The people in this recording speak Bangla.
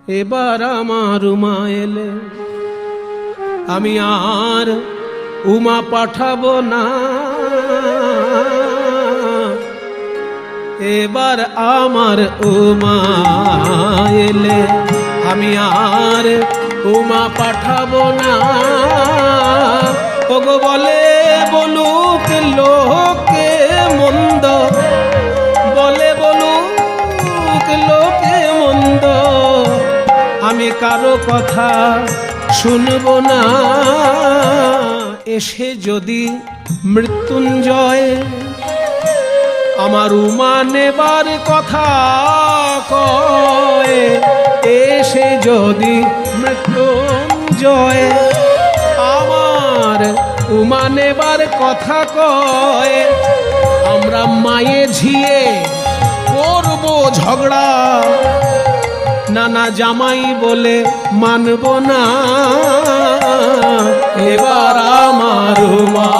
এবার আমার উমা এলে আমি আর উমা পাঠাবো না। এবার আমার উমা এলে আমি আর উমা পাঠাবো না। ওগো বলে বলুক লোকে মন্দ, বলে বলুক লোকে মন্দ, আমি কারো কথা শুনবো না। এসে যদি মৃত্যুঞ্জয় আমার উমা নেবার কথা কয়, এসে যদি মৃত্যুঞ্জয় আমার উমা নেবার কথা কয়, আমরা মায়ে ঝিয়ে করব ঝগড়া, নানা জামাই বলে মানব না। এবার আমার উমা